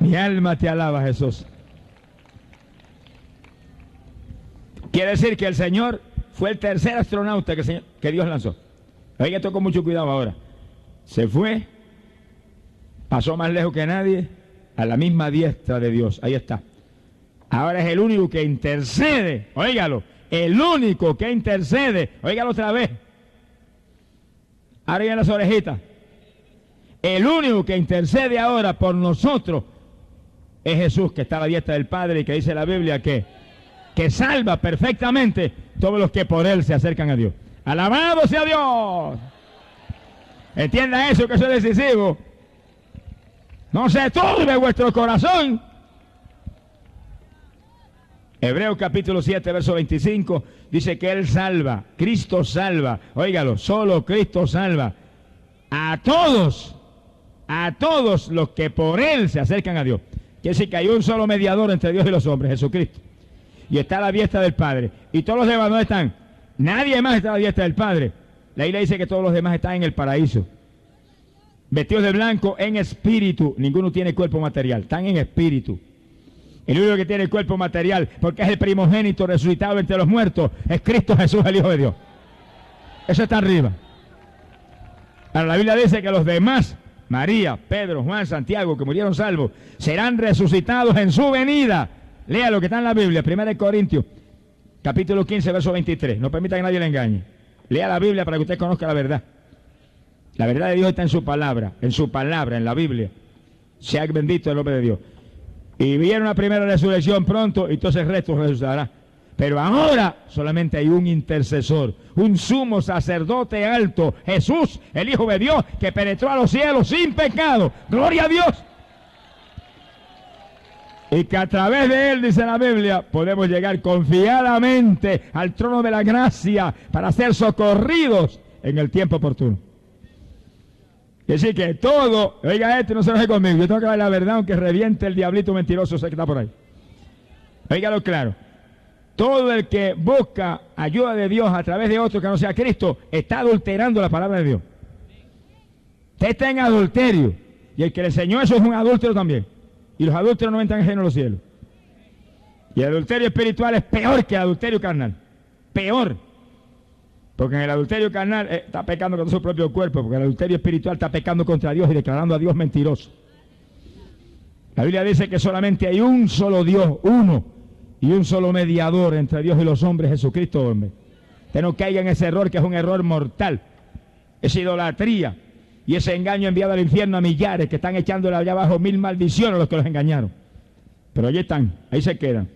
Mi alma te alaba, Jesús. Quiere decir que el Señor fue el tercer astronauta que Dios lanzó. Oiga esto con mucho cuidado ahora. Se fue, pasó más lejos que nadie, a la misma diestra de Dios. Ahí está. Ahora es el único que intercede. Óigalo. El único que intercede. Óigalo otra vez. Ahora vienen las orejitas. El único que intercede ahora por nosotros es Jesús, que está a la diestra del Padre y que dice la Biblia que salva perfectamente todos los que por Él se acercan a Dios. ¡Alabado sea Dios! Entienda eso, que eso es decisivo. No se turbe vuestro corazón. Hebreos capítulo 7, verso 25, dice que Él salva, Cristo salva, óigalo, solo Cristo salva a todos los que por Él se acercan a Dios. Quiere decir que hay un solo mediador entre Dios y los hombres, Jesucristo. Y está a la diestra del Padre. Y todos los demás no están. Nadie más está a la diestra del Padre. La Biblia dice que todos los demás están en el paraíso. Vestidos de blanco en espíritu. Ninguno tiene cuerpo material. Están en espíritu. El único que tiene el cuerpo material, porque es el primogénito resucitado entre los muertos, es Cristo Jesús, el Hijo de Dios. Eso está arriba. Ahora la Biblia dice que los demás, María, Pedro, Juan, Santiago, que murieron salvos, serán resucitados en su venida. Lea lo que está en la Biblia, 1 Corintios, capítulo 15, verso 23. No permita que nadie le engañe. Lea la Biblia para que usted conozca la verdad. La verdad de Dios está en su palabra, en la Biblia. Sea bendito el nombre de Dios. Y viene una primera resurrección pronto, y entonces el resto resucitará. Pero ahora solamente hay un intercesor, un sumo sacerdote alto, Jesús, el Hijo de Dios, que penetró a los cielos sin pecado. ¡Gloria a Dios! Y que a través de Él, dice la Biblia, podemos llegar confiadamente al trono de la gracia para ser socorridos en el tiempo oportuno. Es decir, que todo, oiga esto, no se enoje conmigo, yo tengo que dar la verdad aunque reviente el diablito mentiroso ese que está por ahí. Óigalo claro. Todo el que busca ayuda de Dios a través de otro que no sea Cristo, está adulterando la palabra de Dios. Usted está en adulterio. Y el que le enseñó eso es un adúltero también. Y los adúlteros no entran ajenos a los cielos. Y el adulterio espiritual es peor que el adulterio carnal. Peor. Porque en el adulterio carnal está pecando contra su propio cuerpo. Porque el adulterio espiritual está pecando contra Dios y declarando a Dios mentiroso. La Biblia dice que solamente hay un solo Dios, uno. Y un solo mediador entre Dios y los hombres, Jesucristo, hombre. Usted no caiga en ese error, que es un error mortal. Esa idolatría y ese engaño enviado al infierno a millares que están echándole allá abajo 1000 maldiciones a los que los engañaron. Pero allí están, ahí se quedan.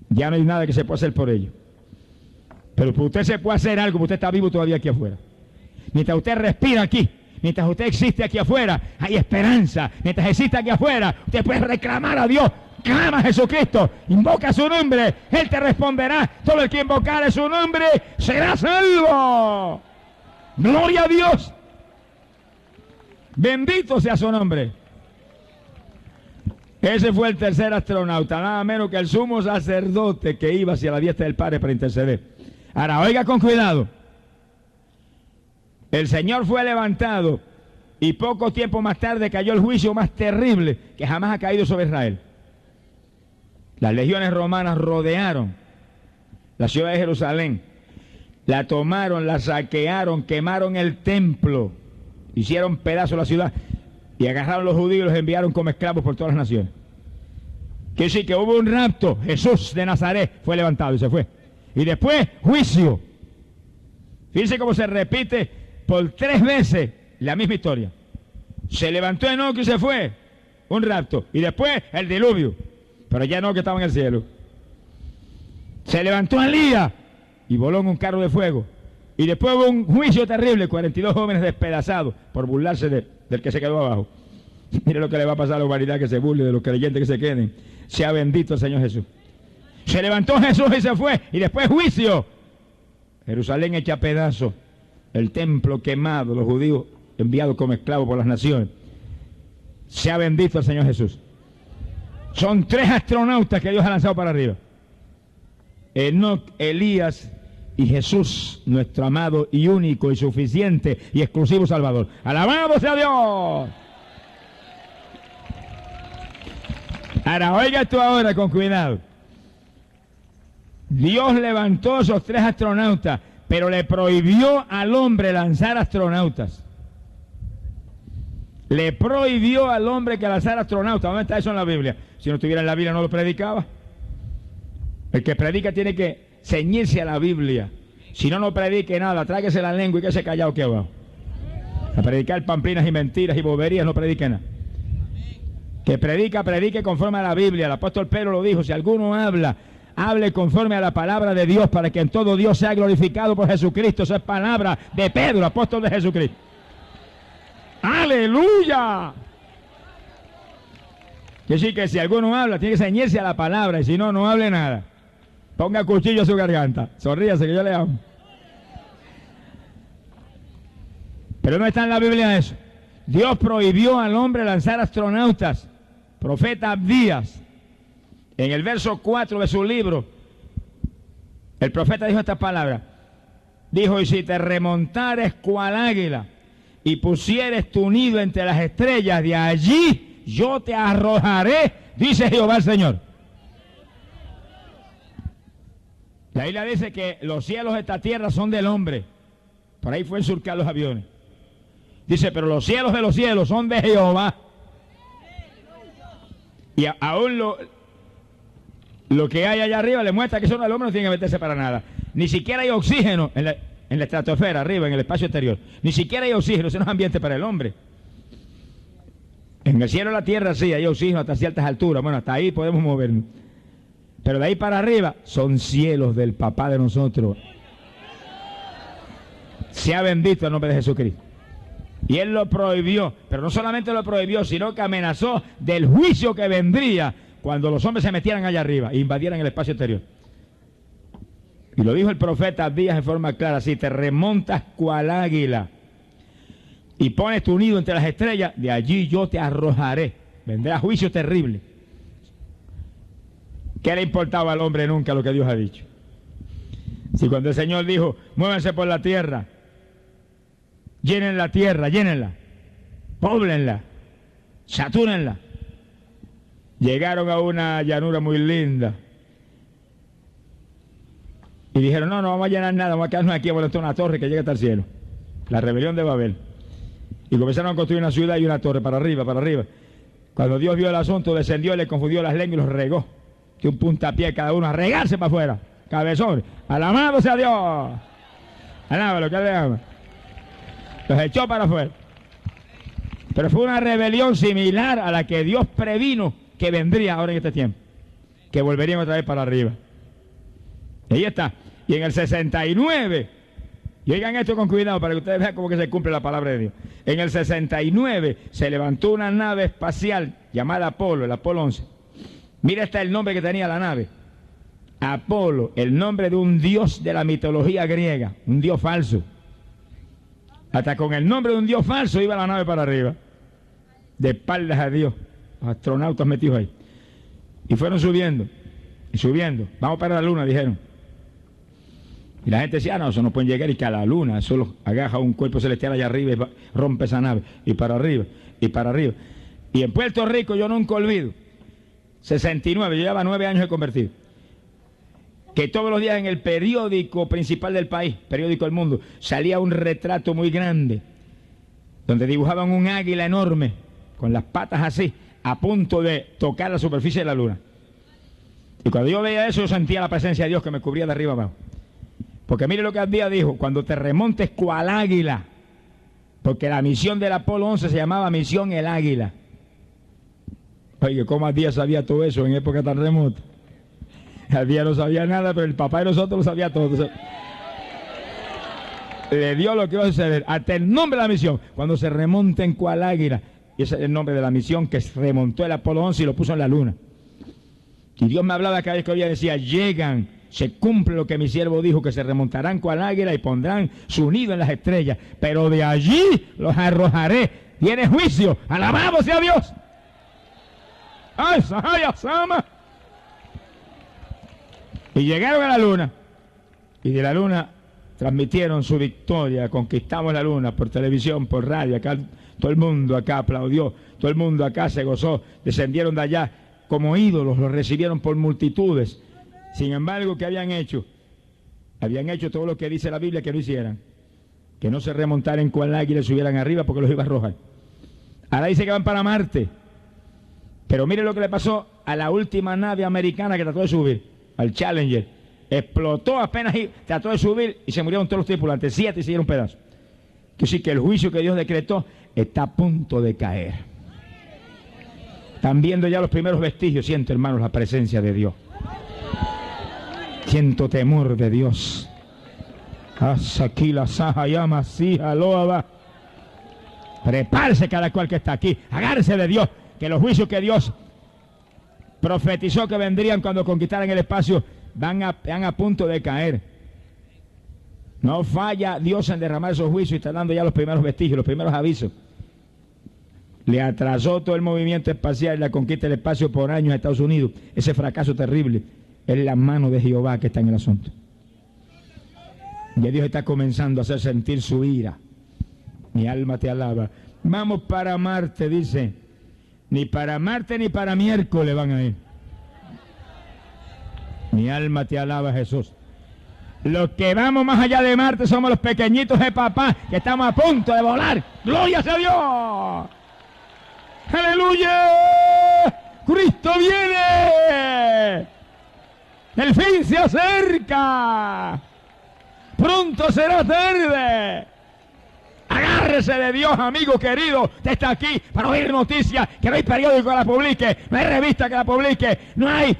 Ya no hay nada que se pueda hacer por ellos. Pero por usted se puede hacer algo, porque usted está vivo todavía aquí afuera. Mientras usted respira aquí, mientras usted existe aquí afuera, hay esperanza. Mientras existe aquí afuera, usted puede reclamar a Dios. Clama a Jesucristo, invoca su nombre, Él te responderá. Todo el que invocare su nombre será salvo. Gloria a Dios. Bendito sea su nombre. Ese fue el tercer astronauta, nada menos que el sumo sacerdote que iba hacia la diestra del Padre para interceder. Ahora, oiga con cuidado. El Señor fue levantado y poco tiempo más tarde cayó el juicio más terrible que jamás ha caído sobre Israel. Las legiones romanas rodearon la ciudad de Jerusalén, la tomaron, la saquearon, quemaron el templo, hicieron pedazos la ciudad y agarraron a los judíos y los enviaron como esclavos por todas las naciones. Quiere decir que hubo un rapto, Jesús de Nazaret fue levantado y se fue. Y después, juicio. Fíjense cómo se repite por 3 veces la misma historia. Se levantó Enoc y se fue, un rapto, y después el diluvio. Pero ya no, que estaba en el cielo. Se levantó Elías y voló en un carro de fuego. Y después hubo un juicio terrible, 42 jóvenes despedazados por burlarse del que se quedó abajo. Mire lo que le va a pasar a la humanidad que se burle, de los creyentes que se queden. Sea bendito el Señor Jesús. Se levantó Jesús y se fue. Y después juicio. Jerusalén hecha pedazos. El templo quemado, los judíos enviados como esclavos por las naciones. Sea bendito el Señor Jesús. Son 3 astronautas que Dios ha lanzado para arriba. Enoc, Elías y Jesús, nuestro amado y único y suficiente y exclusivo Salvador. ¡Alabado sea Dios! Ahora, oiga esto ahora con cuidado. Dios levantó esos 3 astronautas, pero le prohibió al hombre lanzar astronautas. Le prohibió al hombre que lanzara astronautas. ¿Dónde está eso en la Biblia? Si no estuviera en la Biblia no lo predicaba. El que predica tiene que ceñirse a la Biblia. Si no, no predique nada. Tráguese la lengua y quédese callado aquí abajo. A predicar pamplinas y mentiras y boberías no predique nada. Que predica, predique conforme a la Biblia. El apóstol Pedro lo dijo: si alguno habla, hable conforme a la palabra de Dios, para que en todo Dios sea glorificado por Jesucristo. Esa es palabra de Pedro, apóstol de Jesucristo. ¡Aleluya! Quiere decir que si alguno habla, tiene que ceñirse a la palabra, y si no, no hable nada. Ponga cuchillo a su garganta. Sonríase que yo le amo. Pero no está en la Biblia eso. Dios prohibió al hombre lanzar astronautas. Profeta Abdías, en el verso 4 de su libro, el profeta dijo estas palabras. Dijo: y si te remontares cual águila y pusieres tu nido entre las estrellas, de allí yo te arrojaré, dice Jehová el Señor. La Biblia dice que los cielos de esta tierra son del hombre. Por ahí fue surcar los aviones. Dice, pero los cielos de los cielos son de Jehová. Y aún lo que hay allá arriba le muestra que eso el hombre no tiene que meterse para nada. Ni siquiera hay oxígeno en la estratosfera, arriba, en el espacio exterior. Ni siquiera hay oxígeno, ese no es ambiente para el hombre. En el cielo de la tierra sí hay oxígeno hasta ciertas alturas. Bueno, hasta ahí podemos movernos. Pero de ahí para arriba son cielos del papá de nosotros. Sea bendito el nombre de Jesucristo. Y él lo prohibió, pero no solamente lo prohibió, sino que amenazó del juicio que vendría cuando los hombres se metieran allá arriba e invadieran el espacio exterior. Y lo dijo el profeta Abdías en forma clara: si te remontas cual águila y pones tu nido entre las estrellas, de allí yo te arrojaré. Vendrá juicio terrible. ¿Qué le importaba al hombre nunca lo que Dios ha dicho? Si cuando el Señor dijo: muévanse por la tierra, llenen la tierra, llénenla, póblenla, satúrenla. Llegaron a una llanura muy linda y dijeron: no vamos a llenar nada, vamos a quedarnos aquí, vamos a levantar una torre que llegue hasta el cielo. La rebelión de Babel. Y comenzaron a construir una ciudad y una torre para arriba, para arriba. Cuando Dios vio el asunto, descendió y le confundió las lenguas y los regó. Que un puntapié cada uno a regarse para afuera. Cabezón. Alabado sea Dios. Alábalo, que le ama. Los echó para afuera. Pero fue una rebelión similar a la que Dios previno que vendría ahora en este tiempo. Que volverían otra vez para arriba. Y ahí está. Y en el 69, y oigan esto con cuidado para que ustedes vean cómo que se cumple la palabra de Dios. En el 69 se levantó una nave espacial llamada Apolo, el Apolo 11. Mira, está el nombre que tenía la nave. Apolo, el nombre de un dios de la mitología griega, un dios falso. Hasta con el nombre de un dios falso iba la nave para arriba, de espaldas a Dios, astronautas metidos ahí. Y fueron subiendo, y subiendo. Vamos para la luna, dijeron. Y la gente decía: no, eso no pueden llegar y que a la luna, solo agaja un cuerpo celestial allá arriba y rompe esa nave. Y para arriba, y para arriba. Y en Puerto Rico yo nunca olvido, 69, yo llevaba 9 años de convertido, que todos los días en el periódico principal del país, periódico El Mundo, salía un retrato muy grande, donde dibujaban un águila enorme, con las patas así, a punto de tocar la superficie de la luna. Y cuando yo veía eso, yo sentía la presencia de Dios que me cubría de arriba abajo. Porque mire lo que Abdías dijo: cuando te remontes cual águila, porque la misión del Apolo 11 se llamaba Misión el Águila. Oye, ¿cómo Abdías sabía todo eso en época tan remota? Abdías no sabía nada, pero el papá de nosotros lo sabía todo. Le dio lo que iba a suceder, hasta el nombre de la misión, cuando se remonten cual águila. Y ese es el nombre de la misión que remontó el Apolo 11 y lo puso en la luna. Y Dios me hablaba cada vez que oía, decía: llegan, se cumple lo que mi siervo dijo, que se remontarán cual águila y pondrán su nido en las estrellas, pero de allí los arrojaré. Tiene juicio. Alabado sea Dios. ¡Ay, Sahaya Sama! Y llegaron a la luna, y de la luna transmitieron su victoria. Conquistamos la luna por televisión, por radio. Acá todo el mundo acá aplaudió, todo el mundo acá se gozó. Descendieron de allá como ídolos, los recibieron por multitudes. Sin embargo, ¿qué habían hecho? Habían hecho todo lo que dice la Biblia que no hicieran. Que no se remontaran con el águila y subieran arriba porque los iba a arrojar. Ahora dice que van para Marte. Pero mire lo que le pasó a la última nave americana que trató de subir, al Challenger. Explotó apenas y trató de subir y se murieron todos los tripulantes. 7 y se dieron pedazos. Que sí, que el juicio que Dios decretó está a punto de caer. Están viendo ya los primeros vestigios. Siento, hermanos, la presencia de Dios. Siento temor de Dios. Prepárese cada cual que está aquí. Agárrese de Dios, que los juicios que Dios profetizó que vendrían cuando conquistaran el espacio van a punto de caer. No falla Dios en derramar esos juicios y está dando ya los primeros vestigios, los primeros avisos. Le atrasó todo el movimiento espacial y la conquista del espacio por años a Estados Unidos. Ese fracaso terrible es la mano de Jehová que está en el asunto. Ya Dios está comenzando a hacer sentir su ira. Mi alma te alaba. Vamos para Marte, dice. Ni para Marte ni para miércoles van a ir. Mi alma te alaba, Jesús. Los que vamos más allá de Marte somos los pequeñitos de papá que estamos a punto de volar. ¡Gloria a Dios! ¡Aleluya! ¡Cristo viene! ¡El fin se acerca! ¡Pronto será tarde! Agárrese de Dios, amigo querido. Usted está aquí para oír noticias, que no hay periódico que la publique, no hay revista que la publique, no hay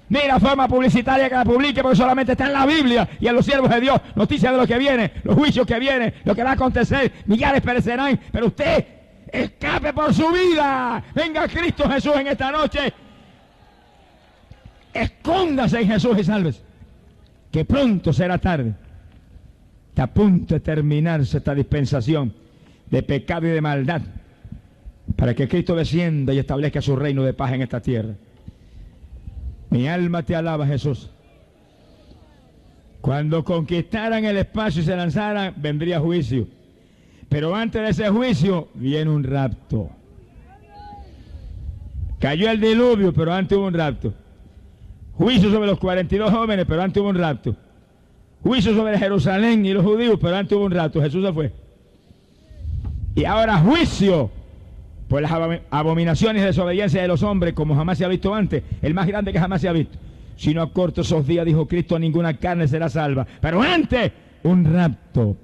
ni la forma publicitaria que la publique, porque solamente está en la Biblia y en los siervos de Dios. Noticias de lo que viene, los juicios que vienen, lo que va a acontecer. Millares perecerán, pero usted escape por su vida. Venga Cristo Jesús en esta noche. Escóndase en Jesús y sálvese, que pronto será tarde. Está a punto de terminarse esta dispensación de pecado y de maldad, para que Cristo descienda y establezca su reino de paz en esta tierra. Mi alma te alaba, Jesús. Cuando conquistaran el espacio y se lanzaran, vendría juicio. Pero antes de ese juicio, viene un rapto. Cayó el diluvio, pero antes hubo un rapto. Juicio sobre los 42 jóvenes, pero antes hubo un rapto. Juicio sobre Jerusalén y los judíos, pero antes hubo un rapto. Jesús se fue. Y ahora juicio por las abominaciones y desobediencia de los hombres, como jamás se ha visto antes, el más grande que jamás se ha visto. Si no acorto esos días, dijo Cristo, ninguna carne será salva. Pero antes, un rapto.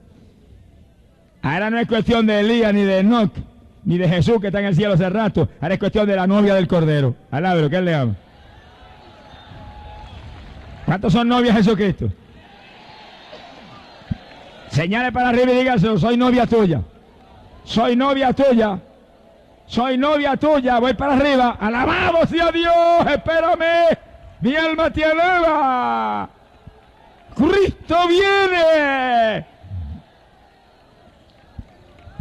Ahora no es cuestión de Elías, ni de Enoc, ni de Jesús que está en el cielo hace rato. Ahora es cuestión de la novia del Cordero. Alábelo, que él le ama. ¿Cuántos son novias de Jesucristo? Señale para arriba y dígaselo, soy novia tuya. Soy novia tuya. Soy novia tuya, voy para arriba. Alabado sea Dios, espérame. Mi alma te alaba. Cristo viene.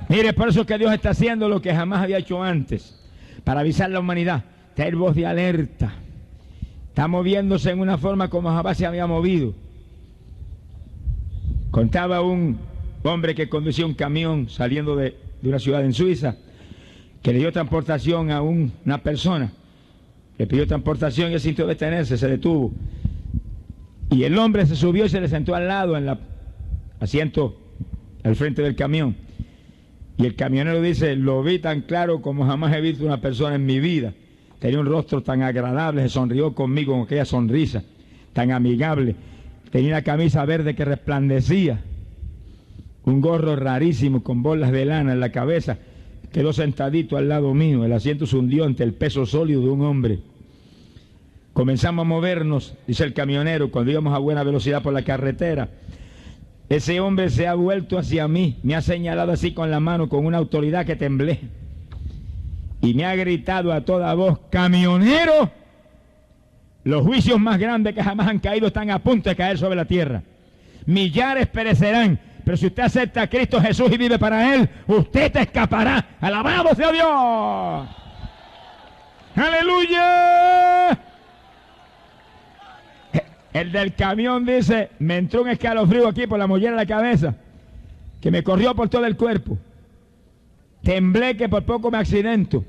Mire, por eso que Dios está haciendo lo que jamás había hecho antes, para avisar a la humanidad, tener voz de alerta. Está moviéndose en una forma como jamás se había movido. Contaba un hombre que conducía un camión saliendo de una ciudad en Suiza, que le dio transportación a una persona. Le pidió transportación y él sintió detenerse, se detuvo. Y el hombre se subió y se le sentó al lado, en el asiento al frente del camión. Y el camionero dice, lo vi tan claro como jamás he visto una persona en mi vida. Tenía un rostro tan agradable, se sonrió conmigo con aquella sonrisa, tan amigable. Tenía una camisa verde que resplandecía, un gorro rarísimo con bolas de lana en la cabeza. Quedó sentadito al lado mío, el asiento se hundió ante el peso sólido de un hombre. Comenzamos a movernos, dice el camionero, cuando íbamos a buena velocidad por la carretera. Ese hombre se ha vuelto hacia mí, me ha señalado así con la mano, con una autoridad que temblé. Y me ha gritado a toda voz, camionero, los juicios más grandes que jamás han caído están a punto de caer sobre la tierra. Millares perecerán, pero si usted acepta a Cristo Jesús y vive para Él, usted te escapará. ¡Alabado sea Dios! ¡Aleluya! El del camión dice, me entró un escalofrío aquí por la mollera de la cabeza, que me corrió por todo el cuerpo. Temblé que por poco me accidento.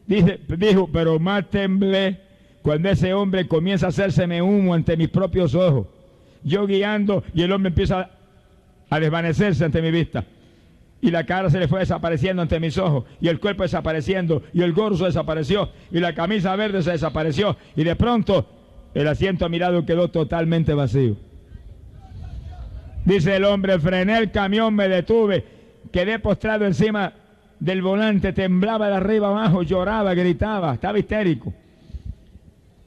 Dijo, pero más temblé cuando ese hombre comienza a hacérseme humo ante mis propios ojos. Yo guiando y el hombre empieza a desvanecerse ante mi vista. Y la cara se le fue desapareciendo ante mis ojos, y el cuerpo desapareciendo, y el gorro desapareció, y la camisa verde se desapareció, y de pronto el asiento a mi lado quedó totalmente vacío. Dice el hombre, frené el camión, me detuve, quedé postrado encima del volante, temblaba de arriba abajo, lloraba, gritaba, estaba histérico.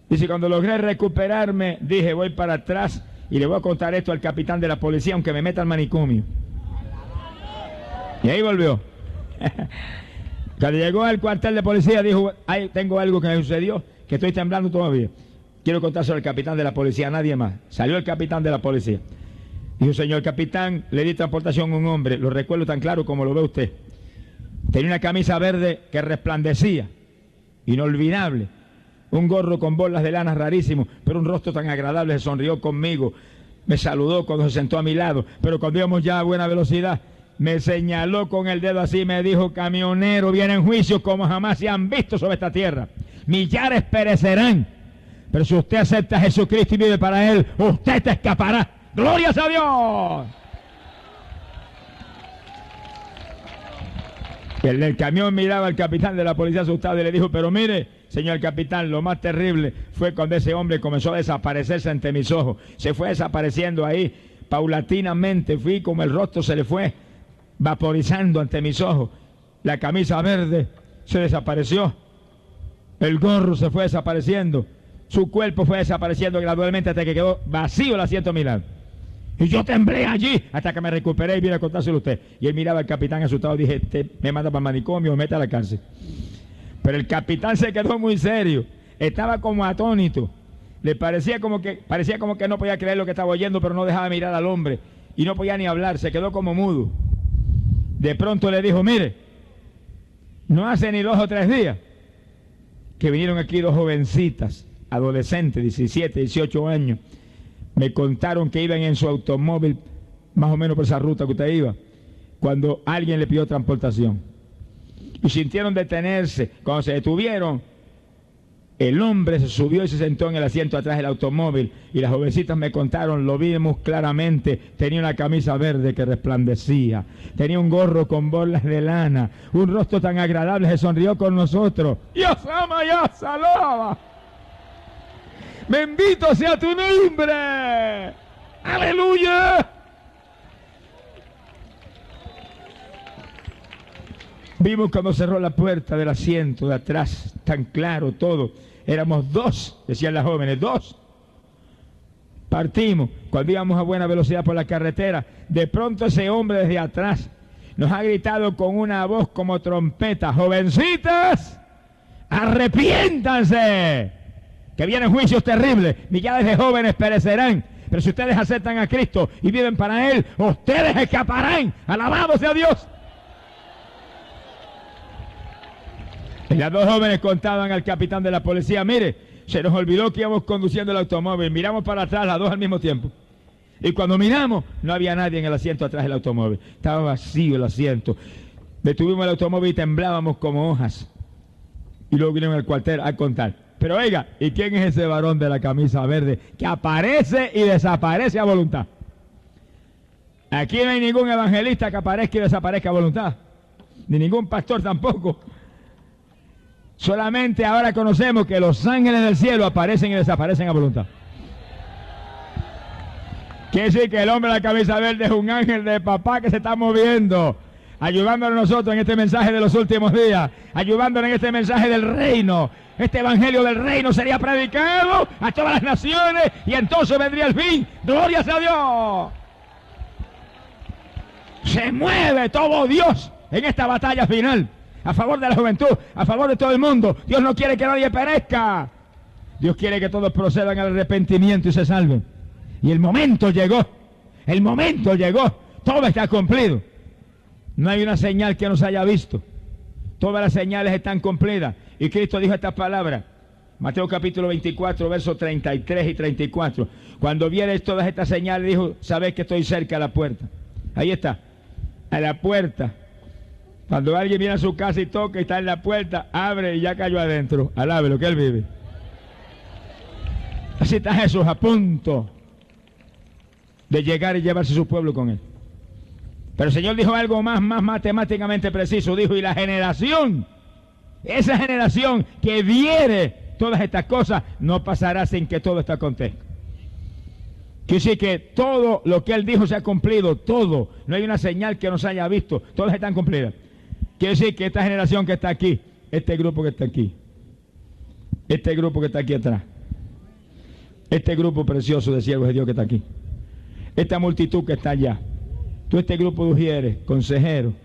Dice, cuando logré recuperarme, dije, voy para atrás y le voy a contar esto al capitán de la policía, aunque me meta al manicomio. Y ahí volvió. Cuando llegó al cuartel de policía, dijo, ay, tengo algo que me sucedió, que estoy temblando todavía. Quiero contárselo al capitán de la policía, a nadie más. Salió el capitán de la policía. Dijo, señor capitán, le di transportación a un hombre, lo recuerdo tan claro como lo ve usted. Tenía una camisa verde que resplandecía, inolvidable. Un gorro con bolas de lana rarísimo, pero un rostro tan agradable, se sonrió conmigo. Me saludó cuando se sentó a mi lado, pero cuando íbamos ya a buena velocidad, me señaló con el dedo así y me dijo, camionero, vienen juicios como jamás se han visto sobre esta tierra. Millares perecerán, pero si usted acepta a Jesucristo y vive para Él, usted te escapará. ¡Glorias a Dios! El del camión miraba al capitán de la policía asustado y le dijo, pero mire, señor capitán, lo más terrible fue cuando ese hombre comenzó a desaparecerse ante mis ojos. Se fue desapareciendo ahí paulatinamente, fui como el rostro se le fue vaporizando ante mis ojos. La camisa verde se desapareció, el gorro se fue desapareciendo, su cuerpo fue desapareciendo gradualmente hasta que quedó vacío el asiento a mi lado. Y yo temblé allí hasta que me recuperé y vine a contárselo a usted. Y él miraba al capitán asustado y dije, me manda para el manicomio, me mete a la cárcel. Pero el capitán se quedó muy serio, estaba como atónito. Le parecía como que no podía creer lo que estaba oyendo, pero no dejaba mirar al hombre. Y no podía ni hablar, se quedó como mudo. De pronto le dijo, mire, no hace ni 2 o 3 días que vinieron aquí 2 jovencitas, adolescentes, 17, 18 años. Me contaron que iban en su automóvil, más o menos por esa ruta que usted iba, cuando alguien le pidió transportación. Y sintieron detenerse. Cuando se detuvieron, el hombre se subió y se sentó en el asiento atrás del automóvil. Y las jovencitas me contaron, lo vimos claramente, tenía una camisa verde que resplandecía, tenía un gorro con bolas de lana, un rostro tan agradable, se sonrió con nosotros. ¡Dios ama, Dios alaba! ¡Bendito sea tu nombre! ¡Aleluya! Vimos cuando cerró la puerta del asiento de atrás, tan claro todo. Éramos 2, decían las jóvenes, 2. Partimos, cuando íbamos a buena velocidad por la carretera, de pronto ese hombre desde atrás nos ha gritado con una voz como trompeta, jovencitas, arrepiéntanse, que vienen juicios terribles, millares de jóvenes perecerán, pero si ustedes aceptan a Cristo y viven para Él, ustedes escaparán, alabado sea Dios. Y las 2 jóvenes contaban al capitán de la policía, mire, se nos olvidó que íbamos conduciendo el automóvil, miramos para atrás las 2 al mismo tiempo. Y cuando miramos, no había nadie en el asiento atrás del automóvil, estaba vacío el asiento. Detuvimos el automóvil y temblábamos como hojas. Y luego vinieron al cuartel a contar. Pero oiga, ¿y quién es ese varón de la camisa verde que aparece y desaparece a voluntad? Aquí no hay ningún evangelista que aparezca y desaparezca a voluntad, ni ningún pastor tampoco. Solamente ahora conocemos que los ángeles del cielo aparecen y desaparecen a voluntad. Quiere decir que el hombre de la camisa verde es un ángel de papá que se está moviendo, ayudándonos a nosotros en este mensaje de los últimos días, ayudándonos en este mensaje del reino. Este evangelio del reino sería predicado a todas las naciones y entonces vendría el fin. ¡Glorias a Dios! Se mueve todo Dios en esta batalla final, a favor de la juventud, a favor de todo el mundo. Dios no quiere que nadie perezca. Dios quiere que todos procedan al arrepentimiento y se salven. Y el momento llegó, todo está cumplido. No hay una señal que no se haya visto. Todas las señales están cumplidas. Y Cristo dijo estas palabras, Mateo capítulo 24, versos 33 y 34. Cuando vieres todas estas señales, dijo, sabes que estoy cerca a la puerta. Ahí está, a la puerta. Cuando alguien viene a su casa y toca y está en la puerta, abre y ya cayó adentro. Alabe lo que Él vive. Así está Jesús a punto de llegar y llevarse su pueblo con él. Pero el Señor dijo algo más matemáticamente preciso. Dijo, y la generación, esa generación que viere todas estas cosas, no pasará sin que todo esto acontezca. Quiere decir que todo lo que Él dijo se ha cumplido, todo. No hay una señal que no se haya visto, todas están cumplidas. Quiere decir que esta generación que está aquí, este grupo que está aquí, este grupo que está aquí atrás, este grupo precioso de siervos de Dios que está aquí, esta multitud que está allá, todo este grupo de ujieres, consejeros,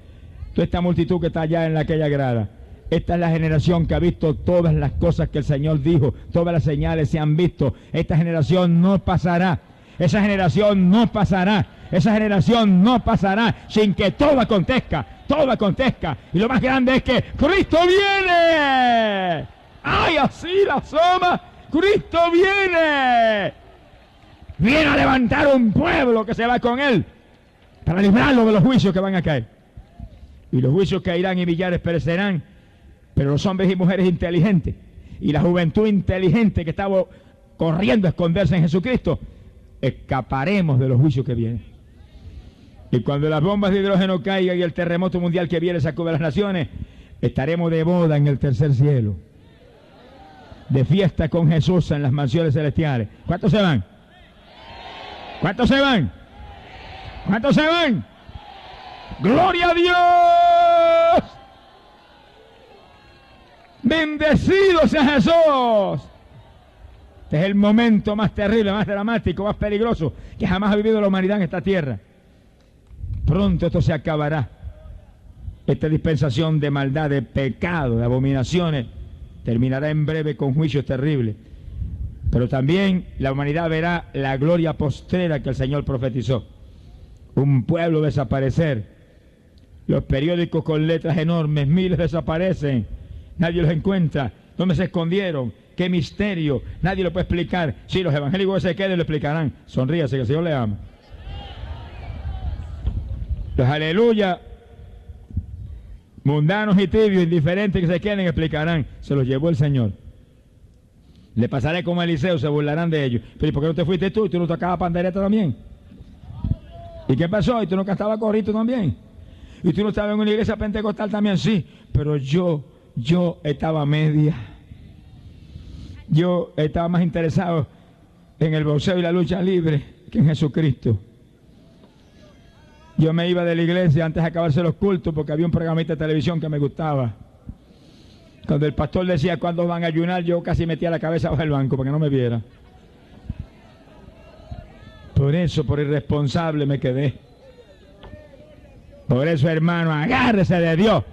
toda esta multitud que está allá en aquella grada, esta es la generación que ha visto todas las cosas que el Señor dijo, todas las señales se han visto. Esta generación no pasará, esa generación no pasará, esa generación no pasará sin que todo acontezca, todo acontezca. Y lo más grande es que Cristo viene. ¡Ay, así la asoma! ¡Cristo viene! Viene a levantar un pueblo que se va con Él para librarlo de los juicios que van a caer. Y los juicios caerán y millares perecerán, pero los hombres y mujeres inteligentes y la juventud inteligente que estaba corriendo a esconderse en Jesucristo, escaparemos de los juicios que vienen. Y cuando las bombas de hidrógeno caigan y el terremoto mundial que viene sacude a las naciones, estaremos de boda en el tercer cielo, de fiesta con Jesús en las mansiones celestiales. ¿Cuántos se van? ¿Cuántos se van? ¿Cuántos se van? ¡Gloria a Dios! ¡Bendecido sea Jesús! Este es el momento más terrible, más dramático, más peligroso que jamás ha vivido la humanidad en esta tierra. Pronto esto se acabará. Esta dispensación de maldad, de pecado, de abominaciones, terminará en breve con juicios terribles. Pero también la humanidad verá la gloria postrera que el Señor profetizó. Un pueblo desaparecer. Los periódicos con letras enormes, miles desaparecen. Nadie los encuentra. ¿Dónde se escondieron? ¡Qué misterio! Nadie lo puede explicar. Sí, los evangélicos que se queden lo explicarán. Sonríase, que el Señor le ama. Los aleluya, mundanos y tibios, indiferentes que se queden, explicarán. Se los llevó el Señor. Le pasaré como a Eliseo, se burlarán de ellos. Pero ¿y por qué no te fuiste tú? ¿Y tú no tocabas pandereta también? ¿Y qué pasó? ¿Y tú no cantabas corrito también? ¿Y tú no estabas en una iglesia pentecostal también? Sí, pero yo estaba media. Yo estaba más interesado en el boxeo y la lucha libre que en Jesucristo. Yo me iba de la iglesia antes de acabarse los cultos porque había un programita de televisión que me gustaba. Cuando el pastor decía cuándo van a ayunar, yo casi metía la cabeza bajo el banco para que no me viera. Por eso, por irresponsable me quedé. Por eso, hermano, agárrese de Dios.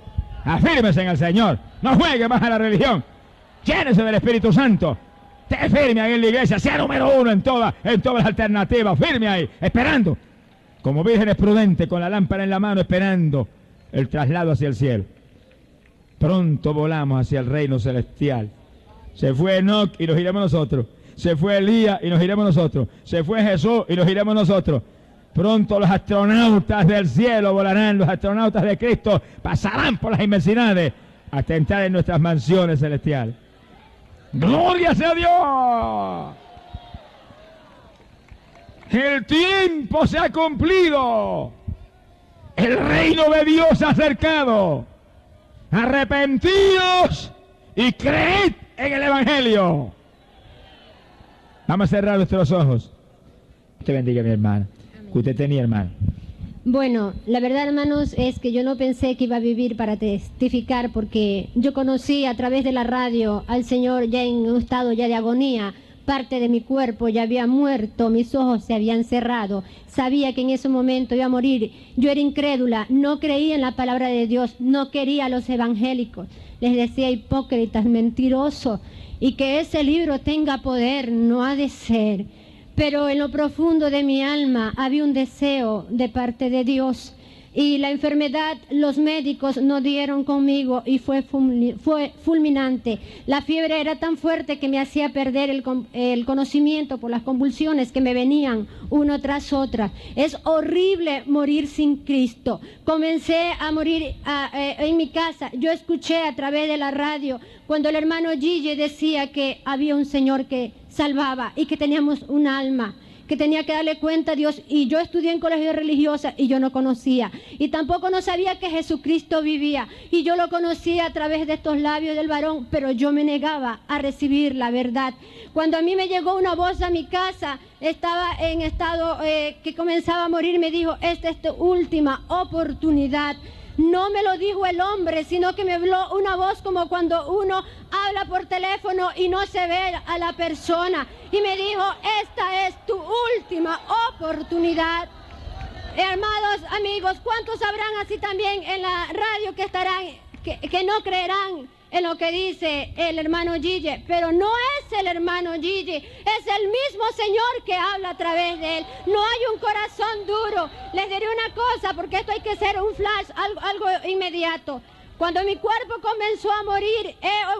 Afírmese en el Señor. No juegue más a la religión. Llénese del Espíritu Santo. Esté firme ahí en la iglesia. Sea número uno en todas las alternativas. Firme ahí, esperando. Como vírgenes prudentes, con la lámpara en la mano, esperando el traslado hacia el cielo. Pronto volamos hacia el reino celestial. Se fue Enoc y nos iremos nosotros. Se fue Elías y nos iremos nosotros. Se fue Jesús y nos iremos nosotros. Pronto los astronautas del cielo volarán, los astronautas de Cristo pasarán por las inmensidades hasta entrar en nuestras mansiones celestiales. ¡Gloria sea Dios! El tiempo se ha cumplido. El reino de Dios se ha acercado. Arrepentíos y creed en el Evangelio. Vamos a cerrar nuestros ojos. Usted bendiga a mi hermana. Que usted tenía, hermano. Bueno, la verdad, hermanos, es que yo no pensé que iba a vivir para testificar, porque yo conocí a través de la radio al Señor ya en un estado ya de agonía. Parte de mi cuerpo ya había muerto, mis ojos se habían cerrado. Sabía que en ese momento iba a morir. Yo era incrédula, no creía en la palabra de Dios, no quería a los evangélicos. Les decía hipócritas, mentirosos, y que ese libro tenga poder, no ha de ser. Pero en lo profundo de mi alma había un deseo de parte de Dios. y la enfermedad, los médicos no dieron conmigo y fue fulminante. La fiebre era tan fuerte que me hacía perder el conocimiento por las convulsiones que me venían uno tras otra. Es horrible morir sin Cristo. Comencé a morir en mi casa. Yo escuché a través de la radio cuando el hermano Gigi decía que había un Señor que salvaba y que teníamos un alma, que tenía que darle cuenta a Dios, y yo estudié en colegio religioso y yo no conocía, y tampoco no sabía que Jesucristo vivía, y yo lo conocía a través de estos labios del varón, pero yo me negaba a recibir la verdad. Cuando a mí me llegó una voz a mi casa, estaba en estado que comenzaba a morir, me dijo: esta es tu última oportunidad. No me lo dijo el hombre, sino que me habló una voz como cuando uno habla por teléfono y no se ve a la persona. Y me dijo: esta es tu última oportunidad. Hermanos, amigos, ¿cuántos habrán así también en la radio que no creerán en lo que dice el hermano Gigi? Pero no es el hermano Gigi, es el mismo Señor que habla a través de él. No hay un corazón duro. Les diré una cosa, porque esto hay que ser un flash, algo inmediato. Cuando mi cuerpo comenzó a morir,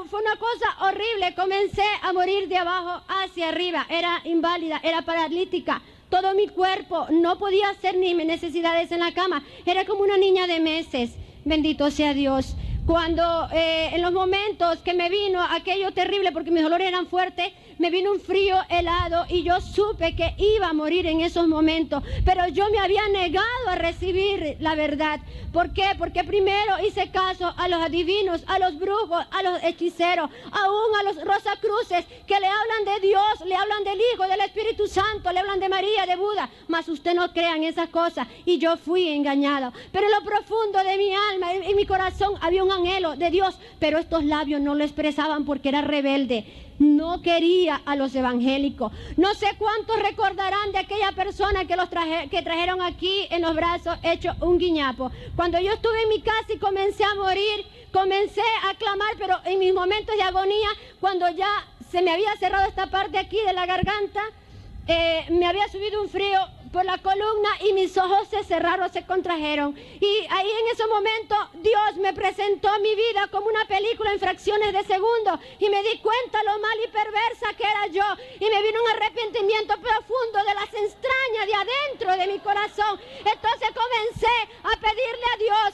fue una cosa horrible. Comencé a morir de abajo hacia arriba. Era inválida, era paralítica. Todo mi cuerpo, no podía hacer ni mis necesidades en la cama. Era como una niña de meses. Bendito sea Dios. Cuando en los momentos que me vino aquello terrible, porque mis dolores eran fuertes, me vino un frío helado y yo supe que iba a morir en esos momentos, pero yo me había negado a recibir la verdad. ¿Por qué? Porque primero hice caso a los adivinos, a los brujos, a los hechiceros, aún a los rosacruces que le hablan de Dios, le hablan del Hijo, del Espíritu Santo, le hablan de María, de Buda, mas usted no crea en esas cosas, y yo fui engañado. Pero en lo profundo de mi alma, en mi corazón, había un anhelo de Dios, pero estos labios no lo expresaban porque era rebelde. No quería a los evangélicos. No sé cuántos recordarán de aquella persona que trajeron aquí en los brazos hecho un guiñapo. Cuando yo estuve en mi casa y comencé a morir, comencé a clamar, pero en mis momentos de agonía, cuando ya se me había cerrado esta parte aquí de la garganta, me había subido un frío por la columna y mis ojos se cerraron, se contrajeron. Y ahí en ese momento Dios me presentó mi vida como una película en fracciones de segundo, y me di cuenta lo mal y perversa que era yo, y me vino un arrepentimiento profundo de las entrañas de adentro de mi corazón. Entonces comencé a pedirle a Dios: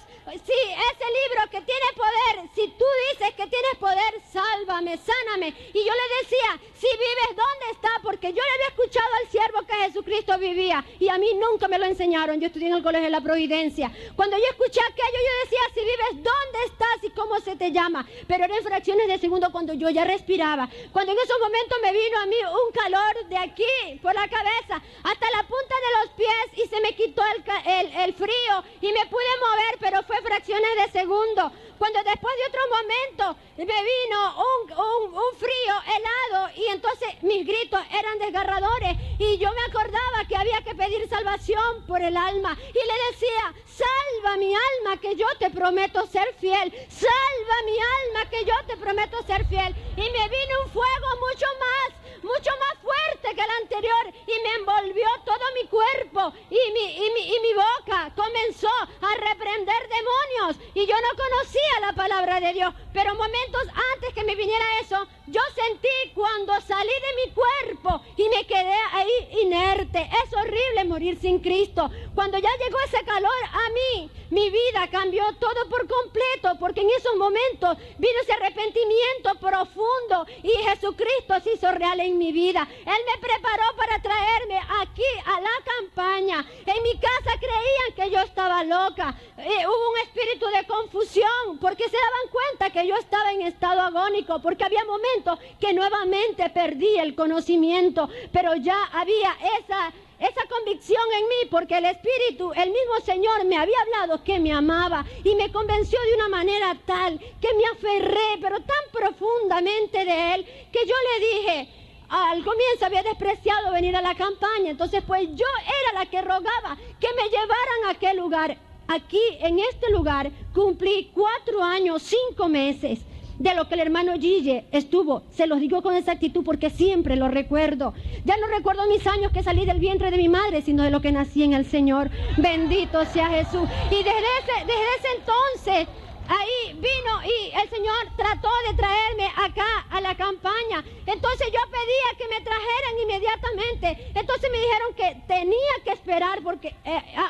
si ese libro que tiene poder, si tú dices que tienes poder, sálvame, sáname. Y yo le decía: si vives, ¿dónde está? Porque yo le había escuchado al siervo que Jesucristo vivía, y a mí nunca me lo enseñaron. Yo estudié en el Colegio de la Providencia. Cuando yo escuché aquello, yo decía: si vives, ¿dónde estás y cómo se te llama? Pero era en fracciones de segundo, cuando yo ya respiraba. Cuando en esos momentos me vino a mí un calor de aquí, por la cabeza, hasta la punta de los pies, y se me quitó el frío, y me pude mover, pero fue fracciones de segundo. Cuando después de otro momento me vino un frío helado, y entonces mis gritos eran desgarradores, y yo me acordaba que había que pedir salvación por el alma, y le decía: salva mi alma, que yo te prometo ser fiel, salva mi alma, que yo te prometo ser fiel. Y me vino un fuego mucho más fuerte que el anterior, y me envolvió todo mi cuerpo, y mi boca comenzó a reprender demonios, y yo no conocía la palabra de Dios. Pero momentos antes que me viniera eso, yo sentí cuando salí de mi cuerpo y me quedé ahí inerte. Es horrible morir sin Cristo. Cuando ya llegó ese calor a mí, mi vida cambió todo por completo, porque en esos momentos vino ese arrepentimiento profundo, y Jesucristo se hizo real en mi vida. Él me preparó para traerme aquí a la campaña. En mi casa creían que yo estaba loca. Hubo un espíritu de confusión, porque se daban cuenta que yo estaba en estado agónico, porque había momentos que nuevamente perdí el conocimiento, pero ya había esa convicción en mí, porque el Espíritu, el mismo Señor, me había hablado que me amaba, y me convenció de una manera tal que me aferré, pero tan profundamente de Él, que yo le dije: al comienzo había despreciado venir a la campaña, entonces pues yo era la que rogaba que me llevaran a aquel lugar. Aquí, en este lugar, cumplí 4 años, 5 meses. de lo que el hermano Gille estuvo. Se los digo con exactitud porque siempre lo recuerdo. Ya no recuerdo mis años que salí del vientre de mi madre, sino de lo que nací en el Señor. Bendito sea Jesús. Y desde ese entonces, ahí vino y el Señor trató de traerme acá a la campaña. Entonces yo pedía que me trajeran inmediatamente. Entonces me dijeron que tenía que esperar porque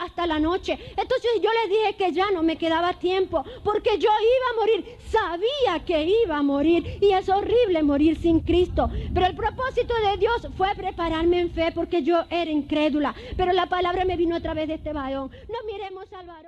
hasta la noche. Entonces yo les dije que ya no me quedaba tiempo porque yo iba a morir. Sabía que iba a morir y es horrible morir sin Cristo. Pero el propósito de Dios fue prepararme en fe porque yo era incrédula. Pero la palabra me vino a través de este varón. No miremos al varón.